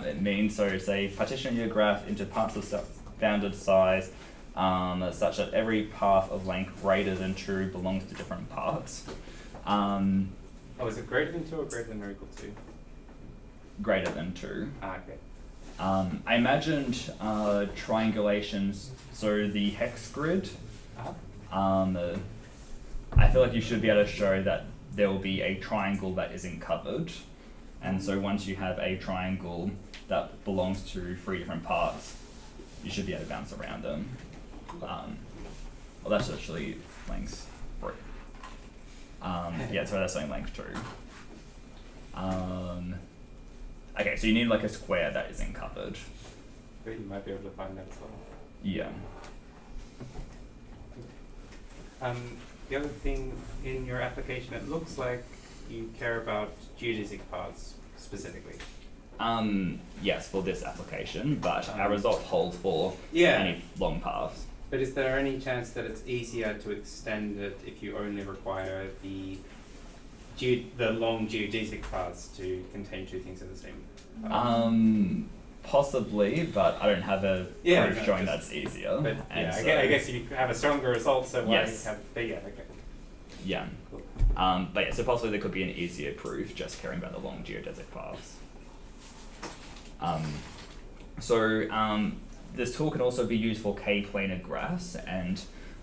[SPEAKER 2] it means, so say partition your graph into parts of bounded size such that every path of length greater than 2 belongs to different parts.
[SPEAKER 7] Oh, is it greater than 2 or greater than or equal to?
[SPEAKER 2] Greater than 2.
[SPEAKER 7] Ah, okay.
[SPEAKER 2] I imagined triangulations, so the hex grid, I feel like you should be able to show that there will be a triangle that isn't covered. And so once you have a triangle that belongs to 3 different parts, you should be able to bounce around them. Well, that's actually length 3. Yeah, so that's only length 2. Okay, so you need like a square that isn't covered.
[SPEAKER 7] But you might be able to find that as well.
[SPEAKER 2] Yeah.
[SPEAKER 7] The other thing in your application, it looks like you care about geodesic paths specifically.
[SPEAKER 2] Yes, for this application, but our result holds for
[SPEAKER 7] Yeah.
[SPEAKER 2] any long paths.
[SPEAKER 7] But is there any chance that it's easier to extend it if you only require the long geodesic paths to contain 2 things at the same time?
[SPEAKER 2] Possibly, but I don't have a
[SPEAKER 7] Yeah,
[SPEAKER 2] proof
[SPEAKER 7] no,
[SPEAKER 2] showing
[SPEAKER 7] just-
[SPEAKER 2] that's easier.
[SPEAKER 7] But
[SPEAKER 2] and
[SPEAKER 7] yeah,
[SPEAKER 2] so,
[SPEAKER 7] I guess you have a stronger result, so why
[SPEAKER 2] Yes.
[SPEAKER 7] have? But yeah, okay.
[SPEAKER 2] Yeah.
[SPEAKER 7] Cool.
[SPEAKER 2] But yeah, so possibly there could be an easier proof just caring about the long geodesic paths. This tool can also be used for k-planar graphs, and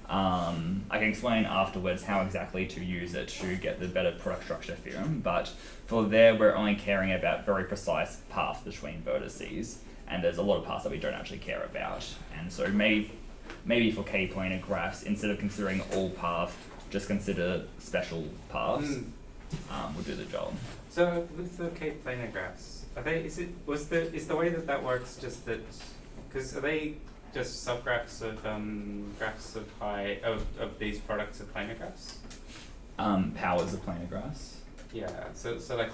[SPEAKER 2] I can explain afterwards how exactly to use it to get the better product structure theorem, but for there we're only caring about very precise paths between vertices, and there's a lot of paths that we don't actually care about. And so maybe for k-planar graphs, instead of considering all paths, just consider special paths, will do the job.
[SPEAKER 7] So with the k-planar graphs, are they? Is the way that works just that? Because are they just subgraphs of graphs of these products of planar graphs?
[SPEAKER 2] Powers of planar graphs.
[SPEAKER 7] Yeah. So like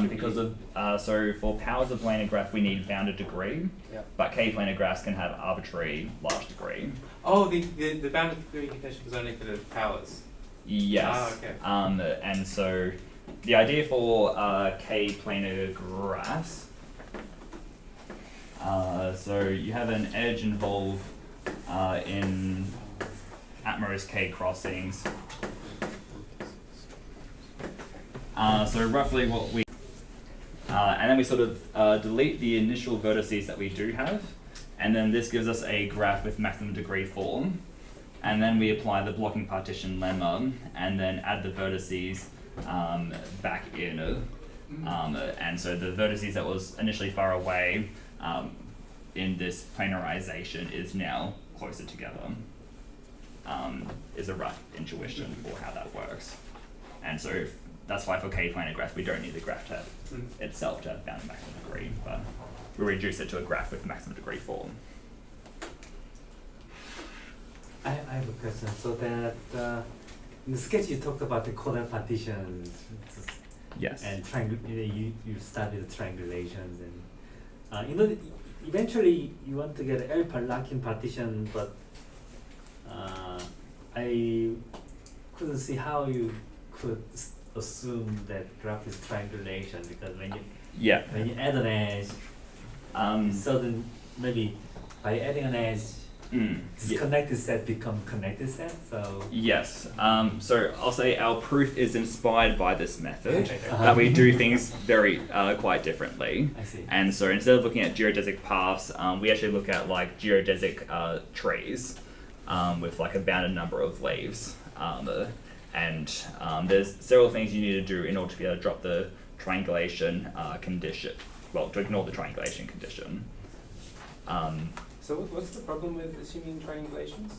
[SPEAKER 2] Because of so for powers of planar graph we need bounded degree,
[SPEAKER 7] Yeah.
[SPEAKER 2] but k-planar graphs can have arbitrary large degree.
[SPEAKER 7] Oh, the bounded degree condition was only for the powers.
[SPEAKER 2] Yes.
[SPEAKER 7] Ah, okay.
[SPEAKER 2] And so the idea for k-planar graphs, so you have an edge involved in at most k crossings. So roughly what we, and then we sort of delete the initial vertices that we do have, and then this gives us a graph with maximum degree form, and then we apply the blocking partition lemma, and then add the vertices back in, and so the vertices that was initially far away in this planarization is now closer together, is a rough intuition for how that works. And so that's why for k-planar graph we don't need the graph to have itself to have bounded maximum degree, but we reduce it to a graph with maximum degree form.
[SPEAKER 1] I have a question. So that in the sketch you talked about the corner partitions
[SPEAKER 2] Yes.
[SPEAKER 1] and you studied the triangulations and eventually you want to get L lock-in partition, but I couldn't see how you could assume that graph is triangulation, because when you add an edge, sudden maybe by adding an edge, disconnected set become connected set. So
[SPEAKER 2] Yes. So I'll say our proof is inspired by this method,
[SPEAKER 1] Uh-huh.
[SPEAKER 2] that we do things very quite differently.
[SPEAKER 1] I see.
[SPEAKER 2] And so instead of looking at geodesic paths, we actually look at like geodesic trees with like a bounded number of leaves. And there's several things you need to do in order to be able to drop the triangulation condition, well, to ignore the triangulation condition.
[SPEAKER 7] So what's the problem with assuming triangulations?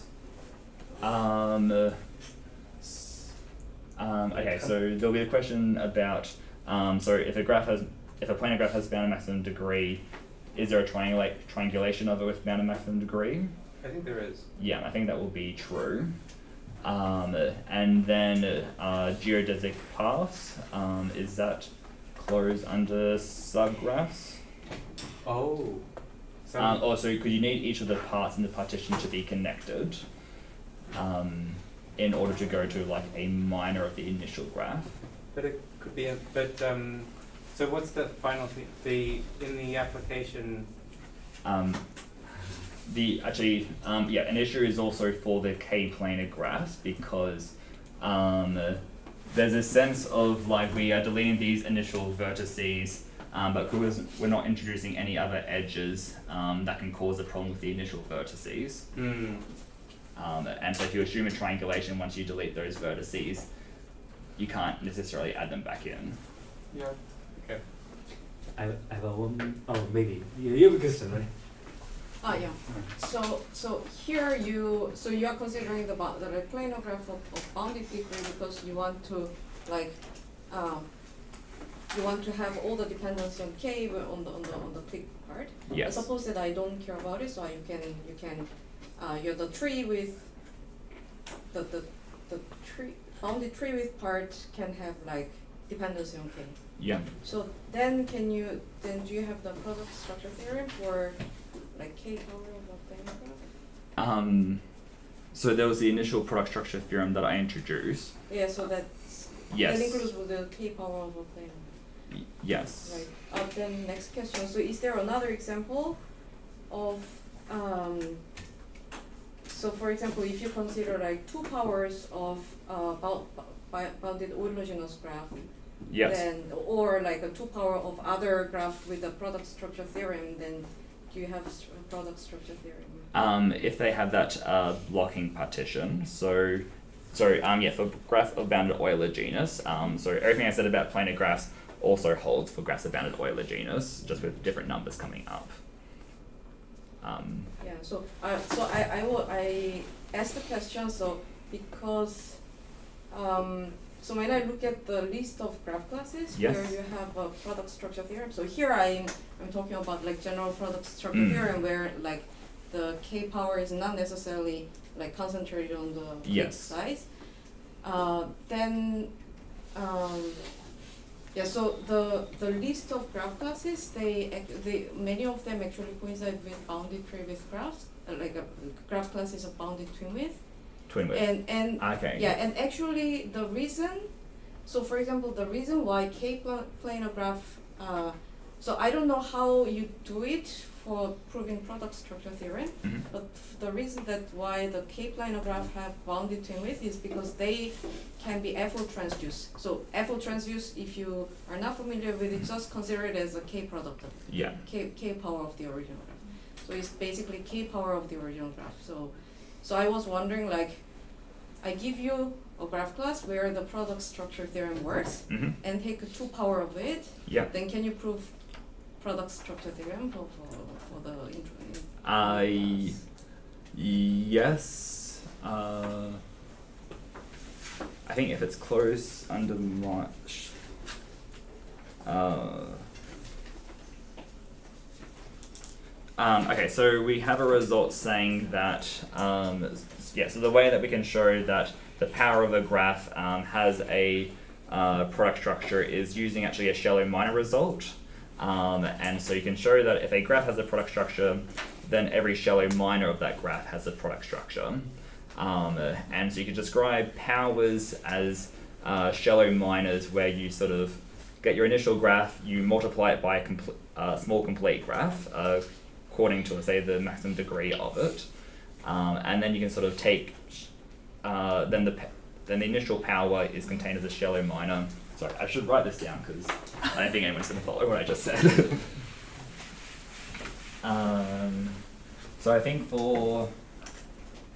[SPEAKER 2] Okay, so there'll be a question about, so if a planar graph has bounded maximum degree, is there a triangulation of it with bounded maximum degree?
[SPEAKER 7] I think there is.
[SPEAKER 2] Yeah, I think that will be true. And then geodesic paths, is that closed under subgraphs?
[SPEAKER 7] Oh. So
[SPEAKER 2] Also, because you need each of the parts in the partition to be connected in order to go to like a minor of the initial graph.
[SPEAKER 7] But it could be so what's the final thing? In the application.
[SPEAKER 2] An issue is also for the k-planar graphs, because there's a sense of like we are deleting these initial vertices, but because we're not introducing any other edges, that can cause a problem with the initial vertices. And so if you assume a triangulation, once you delete those vertices, you can't necessarily add them back in.
[SPEAKER 7] Yeah. Okay.
[SPEAKER 1] I have a one. Oh, maybe you have a question, right?
[SPEAKER 8] Yeah. So here you are considering the planar graph of bounded degree because you want to like you want to have all the dependency on k on the click part.
[SPEAKER 2] Yes.
[SPEAKER 8] Suppose that I don't care about it, so you can you're the tree with the tree bounded tree with part can have like dependency on k.
[SPEAKER 2] Yeah.
[SPEAKER 8] So then do you have the product structure theorem for like k power of a planar graph?
[SPEAKER 2] So there was the initial product structure theorem that I introduced.
[SPEAKER 8] Yeah, so that's
[SPEAKER 2] Yes.
[SPEAKER 8] that includes with the k power of a planar.
[SPEAKER 2] Yes.
[SPEAKER 8] Right. Then next question. So is there another example of so for example, if you consider like two powers of bounded Euler-Genus graph,
[SPEAKER 2] Yes.
[SPEAKER 8] then or like a two power of other graph with the product structure theorem, then do you have a product structure theorem?
[SPEAKER 2] If they have that blocking partition, for graph of bounded Euler genus, so everything I said about planar graphs also holds for graphs of bounded Euler genus, just with different numbers coming up.
[SPEAKER 8] Yeah. So I asked the question because so when I look at the list of graph classes
[SPEAKER 2] Yes.
[SPEAKER 8] where you have a product structure theorem, so here I'm talking about like general product structure theorem where like the k power is not necessarily like concentrated on the
[SPEAKER 2] Yes.
[SPEAKER 8] size. So the list of graph classes, they many of them actually coincide with bounded tree width graphs, like a graph classes of bounded twin width.
[SPEAKER 2] Twin width.
[SPEAKER 8] And
[SPEAKER 2] Okay.
[SPEAKER 8] yeah, and actually the reason, so for example, the reason why planar graph, so I don't know how you do it for proving product structure theorem,
[SPEAKER 2] Mhm.
[SPEAKER 8] but the reason that why the k-planar graph have bounded twin width is because they can be FO transduced. So FO transduced, if you are not familiar with it, just consider it as a k product of
[SPEAKER 2] Yeah.
[SPEAKER 8] k power of the original graph. So it's basically k power of the original graph. So I was wondering, like, I give you a graph class where the product structure theorem works,
[SPEAKER 2] Mhm.
[SPEAKER 8] and take a 2 power of it.
[SPEAKER 2] Yeah.
[SPEAKER 8] Then can you prove product structure theorem for the intro?
[SPEAKER 2] Yes. I think if it's close under my. Okay, so we have a result saying that, so the way that we can show that the power of a graph has a product structure is using actually a shallow minor result. And so you can show that if a graph has a product structure, then every shallow minor of that graph has a product structure. And so you can describe powers as shallow minors where you sort of get your initial graph, you multiply it by a small complete graph, according to, say, the maximum degree of it. And then you can sort of take, then the initial power is contained as a shallow minor. Sorry, I should write this down because I don't think anyone's going to follow what I just said. So I think for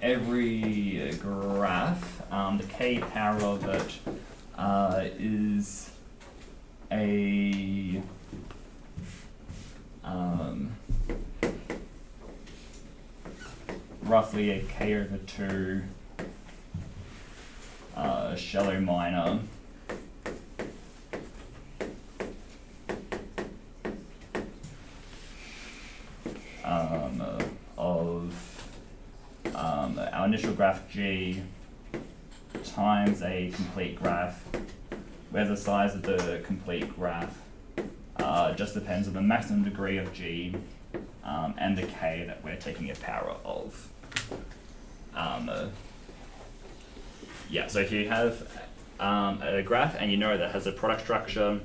[SPEAKER 2] every graph, the k power of it is a roughly a k over 2 shallow minor. Of our initial graph G times a complete graph, where the size of the complete graph just depends on the maximum degree of G and the K that we're taking a power of. So if you have a graph and you know that has a product structure,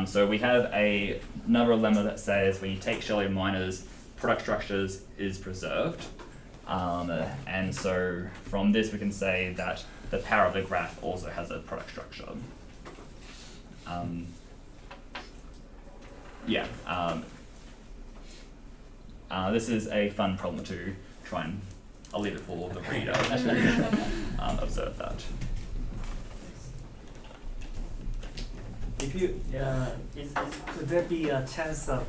[SPEAKER 2] so we have another lemma that says when you take shallow minors, product structures is preserved. And so from this we can say that the power of the graph also has a product structure. This is a fun problem to try and, I'll leave it for the reader to observe that.
[SPEAKER 1] If you, could there be a chance of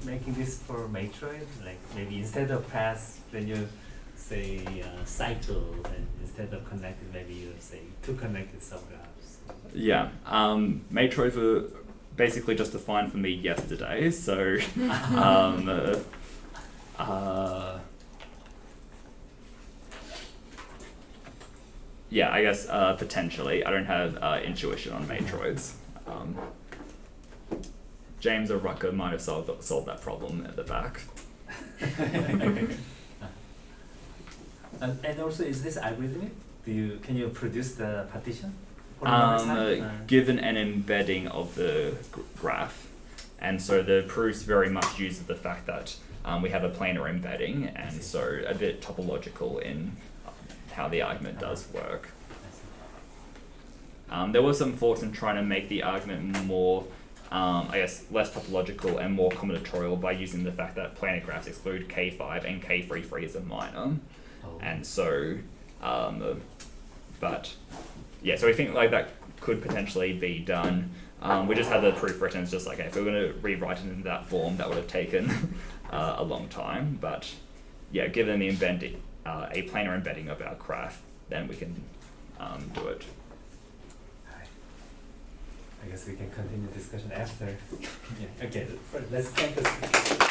[SPEAKER 1] making this for matroid? Like maybe instead of paths, when you say cycles, and instead of connected, maybe you say two connected subgraphs.
[SPEAKER 2] Yeah, matroids were basically just defined for me yesterday, so yeah, I guess potentially. I don't have intuition on matroids. James or Rucker might have solved that problem at the back.
[SPEAKER 1] And also, is this algorithmic? Can you produce the partition? Or
[SPEAKER 2] Given an embedding of the graph, and so the proofs very much uses the fact that we have a planar embedding, and so a bit topological in how the argument does work. There were some thoughts in trying to make the argument more, I guess, less topological and more combinatorial by using the fact that planar graphs exclude K5 and K33 is a minor. And so, but yeah, so we think like that could potentially be done. We just had the proof written. It's just like, okay, if we were going to rewrite it in that form, that would have taken a long time. But yeah, given the embedding, a planar embedding of our graph, then we can do it.
[SPEAKER 1] I guess we can continue discussion after. Yeah. Okay. Let's thank us.